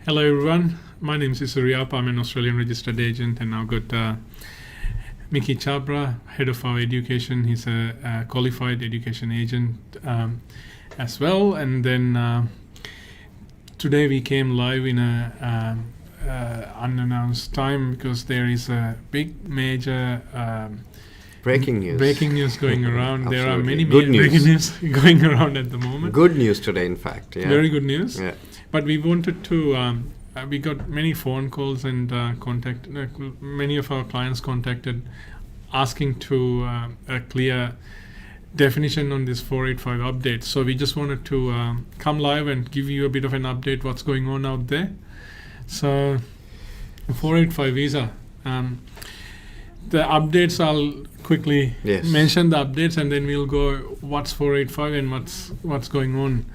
Hello everyone, my name is Isuru Yapa. I'm an Australian registered agent, and I've got Mickey Chhabra, head of our education. He's a qualified education agent as well. And then today we came live in a unannounced time because there is a big major breaking news going around. There are many breaking news going around at the moment. Good news today, in fact. Yeah. Very good news. Yeah. But we wanted to, we got many phone calls and many of our clients contacted asking to a clear definition on this 485 update. So we just wanted to come live and give you a bit of an update what's going on out there. So 485 visa. The updates, I'll quickly mention the updates, and then we'll go what's 485 and what's going on.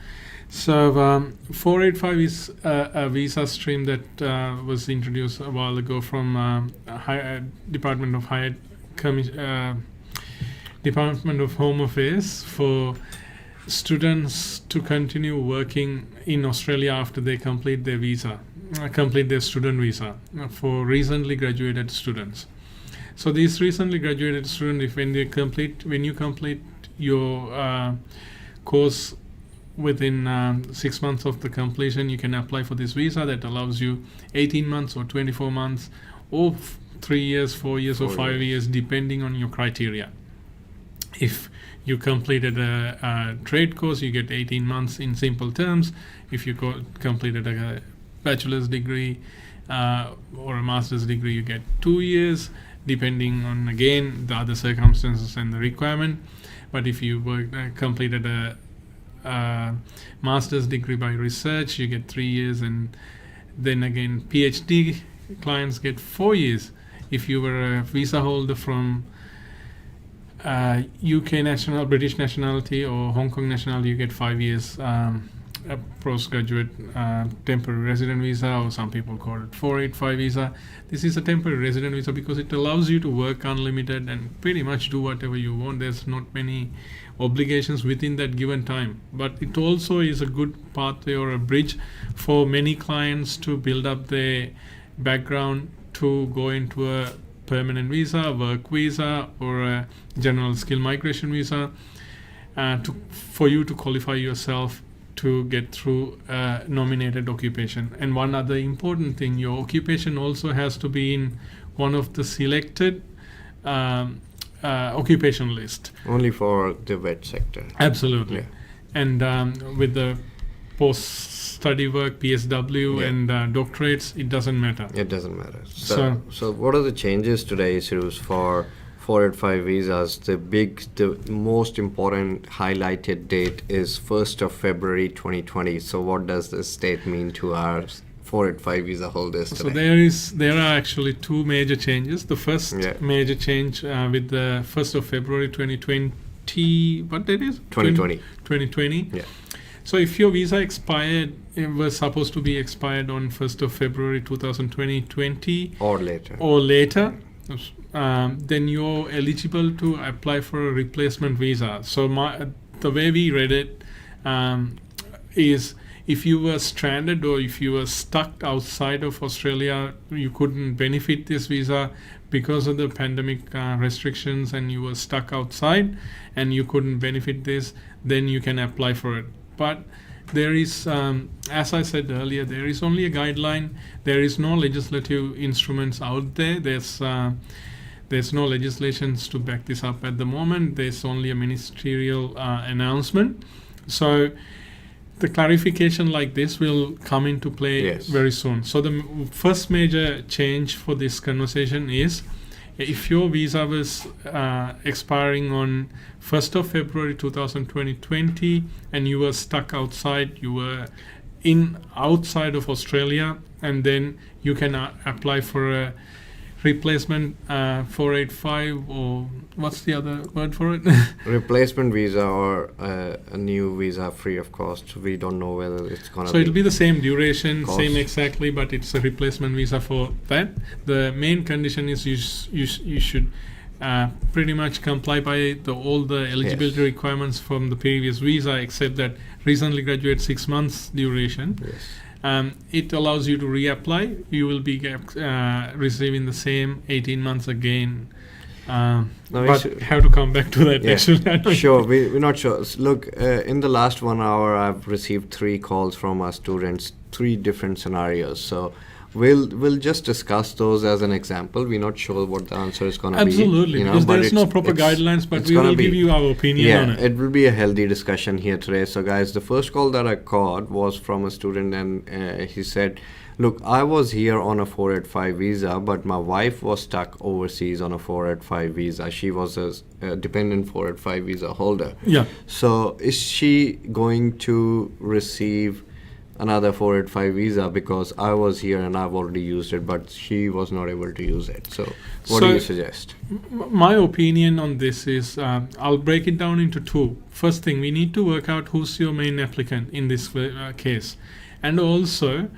So 485 is a visa stream that was introduced a while ago from Department of Home Affairs for students to continue working in Australia after they complete their student visa for recently graduated students. So these recently graduated students, when you complete your course within 6 months of the completion, you can apply for this visa that allows you 18 months or 24 months or 3 years, 4 years or 5 years, depending on your criteria. If you completed a trade course, you get 18 months in simple terms. If you completed a bachelor's degree or a master's degree, you get 2 years, depending on, again, the other circumstances and the requirement. But if you completed a master's degree by research, you get 3 years, and then again PhD clients get 4 years. If you were a visa holder from UK national, British nationality or Hong Kong nationality, you get 5 years a postgraduate temporary resident visa, or some people call it 485 visa. This is a temporary resident visa because it allows you to work unlimited and pretty much do whatever you want. There's not many obligations within that given time, but it also is a good pathway or a bridge for many clients to build up their background to go into a permanent visa, work visa, or a general skill migration visa, for you to qualify yourself to get through a nominated occupation. And one other important thing, your occupation also has to be in one of the selected occupation list. Only for the vet sector. Absolutely. Yeah. And with the post-study work, PSW and doctorates, it doesn't matter. It doesn't matter. So what are the changes today, Isuru, for 485 visas? The most important highlighted date is 1st of February 2020. So what does this date mean to our 485 visa holders today? So there are actually two major changes. The first major change with the 1st of February 2020, what date is it? 2020. 2020. Yeah. So if your visa expired, it was supposed to be expired on 1st of February 2020 or later. Then you're eligible to apply for a replacement visa. So the way we read it is, if you were stranded or if you were stuck outside of Australia, you couldn't benefit this visa because of the pandemic restrictions, and you were stuck outside and you couldn't benefit this, then you can apply for it. But there is, as I said earlier, there is only a guideline. There is no legislative instruments out there. There's no legislations to back this up at the moment. There's only a ministerial announcement. So the clarification like this will come into play very soon. So the first major change for this conversation is, if your visa was expiring on 1st of February 2020 and you were stuck outside, you were outside of Australia, and then you can apply for a replacement 485, or what's the other word for it? Replacement visa, or a new visa free of cost. We don't know whether it's going to be. So it'll be the same duration, same exactly, but it's a replacement visa for that. The main condition is you should pretty much comply by all the eligibility requirements from the previous visa, except that recently graduate 6 months duration. it allows you to reapply. You will be receiving the same 18 months again. But have to come back to that. Yeah. Actually, Sure, we're not sure. Look, in the last 1 hour, I've received 3 calls from our students, 3 different scenarios. So we'll just discuss those as an example. We're not sure what the answer is going to be. Absolutely, because there's no proper guidelines, but we will give you our opinion on it. It will be a healthy discussion here today. So guys, the first call that I got was from a student, and he said, look, I was here on a 485 visa, but my wife was stuck overseas on a 485 visa. She was a dependent 485 visa holder. Yeah. So is she going to receive another 485 visa because I was here and I've already used it, but she was not able to use it? So what do you suggest? My opinion on this is, I'll break it down into 2. First thing, we need to work out who's your main applicant in this case. And also,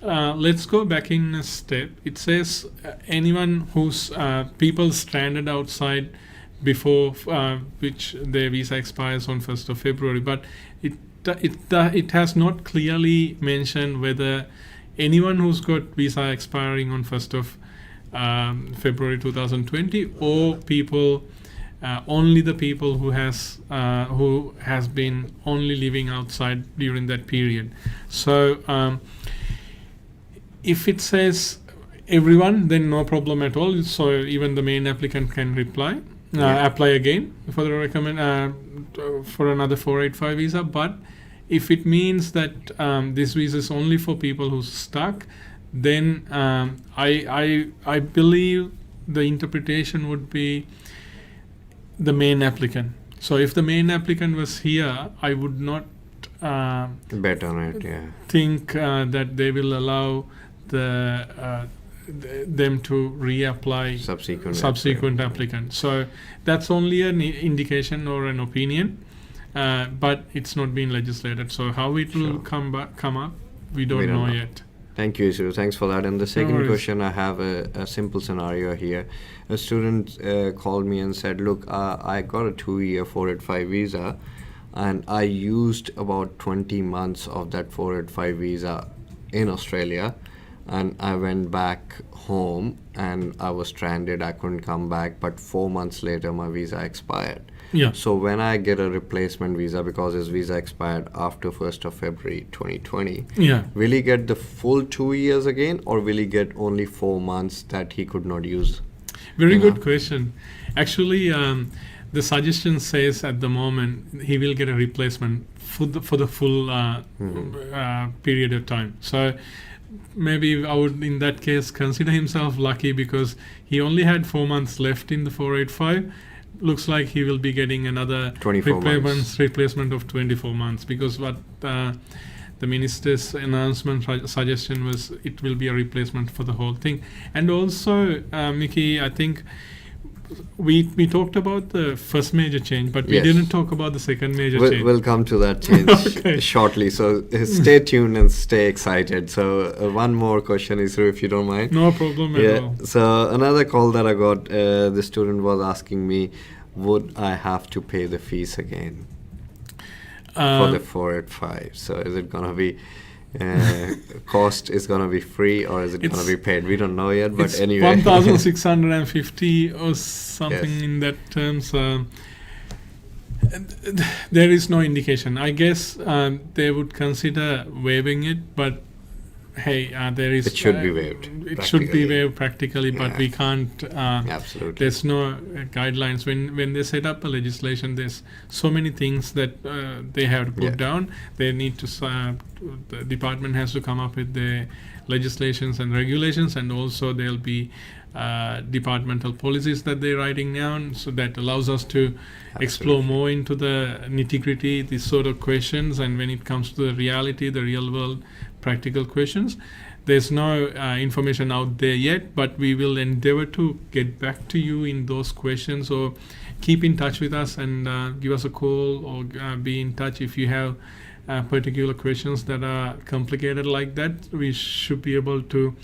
let's go back in a step. It says anyone who's people stranded outside before which their visa expires on 1st of February, but it has not clearly mentioned whether anyone who's got visa expiring on 1st of February 2020 or people only the people who has been only living outside during that period. So if it says everyone, then no problem at all. So even the main applicant can apply again for the for another 485 visa. But if it means that this visa is only for people who's stuck, then I believe the interpretation would be the main applicant. So if the main applicant was here, I would not bet on it. Yeah. Think that they will allow them to reapply subsequent applicant. So that's only an indication or an opinion, but it's not been legislated. So how it will come up, we don't know yet. Thank you, Isuru. Thanks for that. And the second question, I have a simple scenario here. A student called me and said, look, I got a 2-year 485 visa, and I used about 20 months of that 485 visa in Australia, and I went back home and I was stranded. I couldn't come back, but 4 months later my visa expired. Yeah. So when I get a replacement visa, because his visa expired after 1st of February 2020, will he get the full 2 years again, or will he get only 4 months that he could not use? Very good question. Actually, the suggestion says at the moment he will get a replacement for the full period of time. So maybe I would, in that case, consider himself lucky because he only had 4 months left in the 485. Looks like he will be getting another replacement of 24 months, because what the minister's announcement suggestion was, it will be a replacement for the whole thing. And also, Mickey, I think we talked about the first major change, but we didn't talk about the second major change. We'll come to that change shortly. So stay tuned and stay excited. So one more question, Isuru, if you don't mind. No problem at all. So another call that I got, the student was asking me, would I have to pay the fees again for the 485? So is it going to be cost is going to be free, or is it going to be paid? We don't know yet, but anyway. 1,650 or something in that terms. There is no indication. I guess they would consider waiving it, but hey, there is. It should be waived. It should be waived practically, but we can't. Absolutely. There's no guidelines. When they set up a legislation, there's so many things that they have to put down. They need to. The department has to come up with the legislations and regulations, and also there'll be departmental policies that they're writing down. So that allows us to explore more into the nitty-gritty, these sort of questions. And when it comes to the reality, the real world practical questions, there's no information out there yet, but we will endeavor to get back to you in those questions, or keep in touch with us and give us a call, or be in touch if you have particular questions that are complicated like that. We should be able to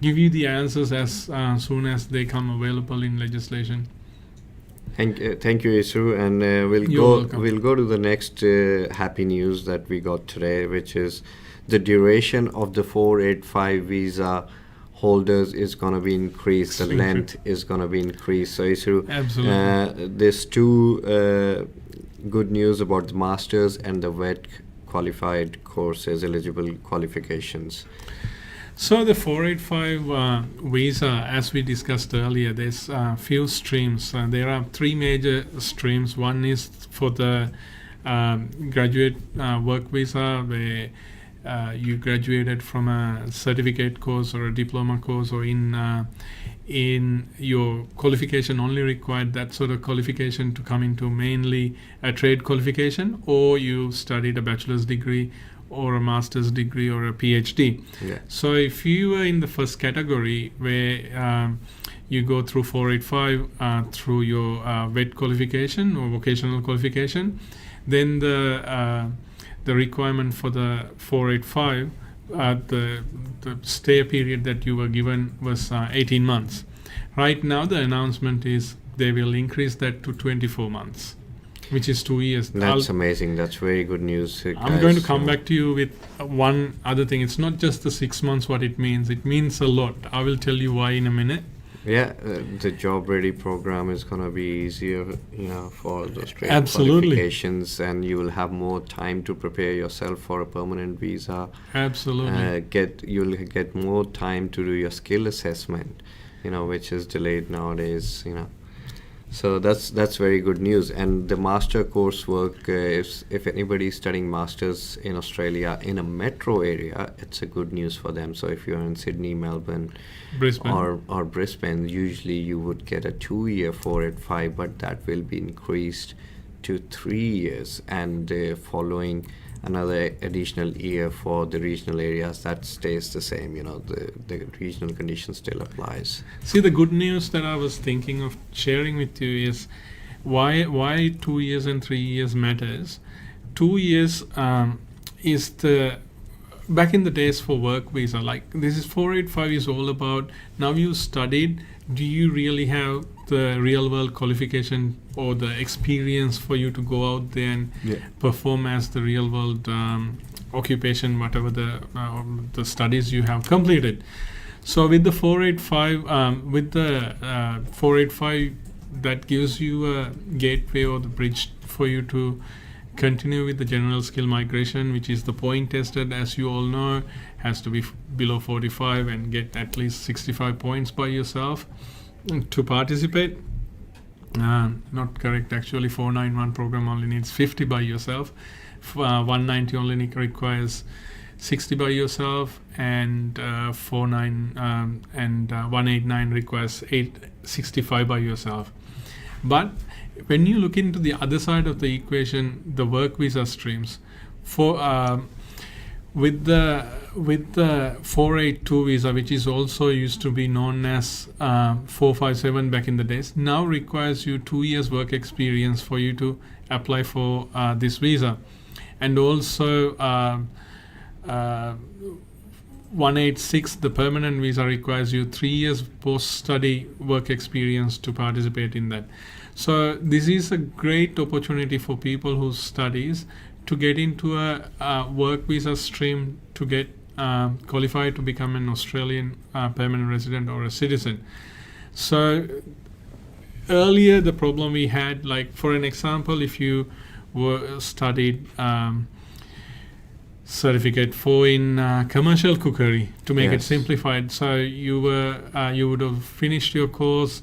give you the answers as soon as they come available in legislation. Thank you, Isuru, and we'll go to the next happy news that we got today, which is the duration of the 485 visa holders is going to be increased. The length is going to be increased. So, Isuru, absolutely, there's two good news about the masters and the wet qualified courses eligible qualifications. So the 485 visa, as we discussed earlier, there's a few streams. There are three major streams. One is for the graduate work visa, where you graduated from a certificate course or a diploma course, or in your qualification only required that sort of qualification to come into mainly a trade qualification, or you studied a bachelor's degree or a master's degree or a PhD. Yeah. So if you were in the first category, where you go through 485 through your VET qualification or vocational qualification, then the requirement for the 485, the stay period that you were given was 18 months. Right now the announcement is they will increase that to 24 months. Which is 2 years. That's amazing. That's very good news. I'm going to come back to you with one other thing. It's not just the 6 months what it means. It means a lot. I will tell you why in a minute. Yeah, the job ready program is going to be easier, for those trade Absolutely. qualifications, and you will have more time to prepare yourself for a permanent visa. Absolutely. You'll get more time to do your skill assessment, which is delayed nowadays, So that's very good news. And the master coursework, if anybody is studying masters in Australia in a metro area, it's a good news for them. So if you're in Sydney, Melbourne, Brisbane, or Brisbane, usually you would get a 2-year 485, but that will be increased to 3 years, and following another additional year for the regional areas. That stays the same. The regional condition still applies. See, the good news that I was thinking of sharing with you is why 2 years and 3 years matters. 2 years is the back in the days for work visa. Like, this is 485 is all about, now you studied, do you really have the real world qualification or the experience for you to go out there and perform as the real world occupation, whatever the studies you have completed. So with the 485, that gives you a gateway or the bridge for you to continue with the general skill migration, which is the point tested, as you all know, has to be below 45 and get at least 65 points by yourself to participate. Not correct, actually. 491 program only needs 50 by yourself. 190 only requires 60 by yourself, and 189 requires 65 by yourself. But when you look into the other side of the equation, the work visa streams, with the 482 visa, which is also used to be known as 457 back in the days, now requires you 2 years work experience for you to apply for this visa. And also 186, the permanent visa, requires you 3 years post-study work experience to participate in that. So this is a great opportunity for people who studies to get into a work visa stream to get qualified to become an Australian permanent resident or a citizen. So earlier the problem we had, like for an example, if you were studied certificate 4 in commercial cookery, to make it simplified, so you would have finished your course,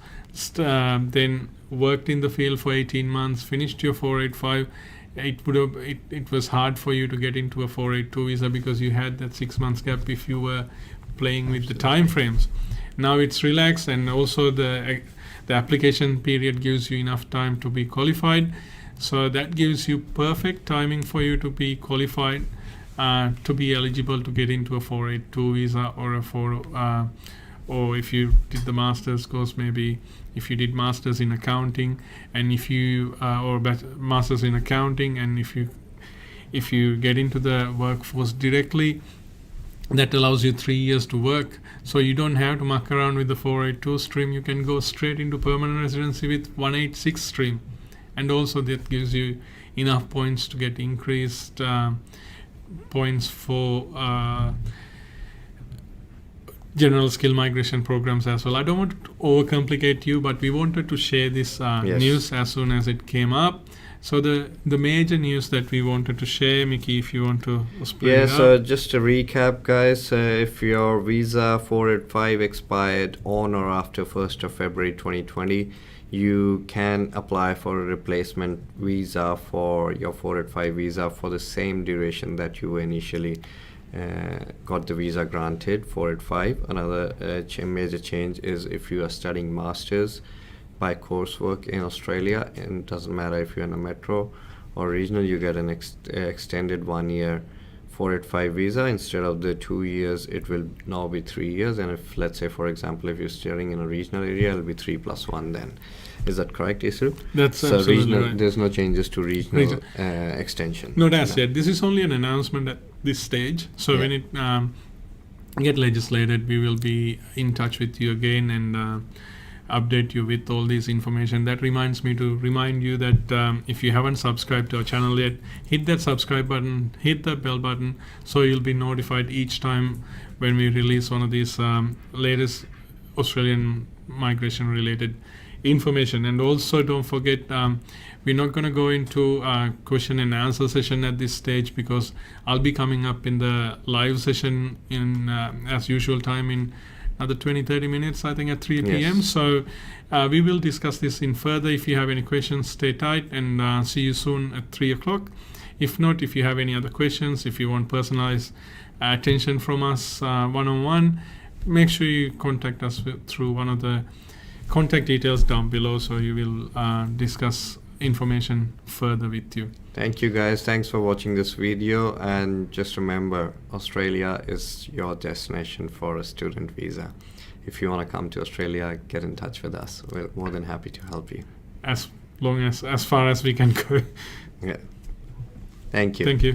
then worked in the field for 18 months, finished your 485. It was hard for you to get into a 482 visa because you had that 6 months gap if you were playing with the time frames. Now it's relaxed, and also the application period gives you enough time to be qualified. So that gives you perfect timing for you to be qualified, to be eligible to get into a 482 visa or or if you did the master's course, maybe if you did master's in accounting, and if you or master's in accounting, and if you get into the workforce directly, that allows you 3 years to work. So you don't have to muck around with the 482 stream. You can go straight into permanent residency with 186 stream. And also that gives you enough points to get increased points for general skill migration programs as well. I don't want to overcomplicate you, but we wanted to share this news as soon as it came up. So the major news that we wanted to share, Mickey, if you want to split it up. So just to recap, guys, if your visa 485 expired on or after 1st of February 2020, you can apply for a replacement visa for your 485 visa for the same duration that you initially got the visa granted, 485. Another major change is if you are studying masters by coursework in Australia, and it doesn't matter if you're in a metro or regional, you get an extended 1 year 485 visa. Instead of the 2 years, it will now be 3 years. And if, let's say, for example, if you're studying in a regional area, it'll be 3+1 then. Is that correct, Isuru? That's so absolutely regional, right. There's no changes to regional extension. Not as yet. This is only an announcement at this stage. So when it get legislated, we will be in touch with you again and update you with all this information. That reminds me to remind you that if you haven't subscribed to our channel yet, hit that subscribe button, hit that bell button, so you'll be notified each time when we release one of these latest Australian migration related information. And also don't forget, we're not going to go into a question and answer session at this stage, because I'll be coming up in the live session in as usual time in another 20-30 minutes, I think, at 3 p.m. So we will discuss this in further. If you have any questions, stay tight, and see you soon at 3 o'clock. If not, if you have any other questions, if you want personalized attention from us one-on-one, make sure you contact us through one of the contact details down below, so you will discuss information further with you. Thank you, guys. Thanks for watching this video, and just remember, Australia is your destination for a student visa. If you want to come to Australia, get in touch with us. We're more than happy to help you. As far as we can go. Yeah. Thank you. Thank you.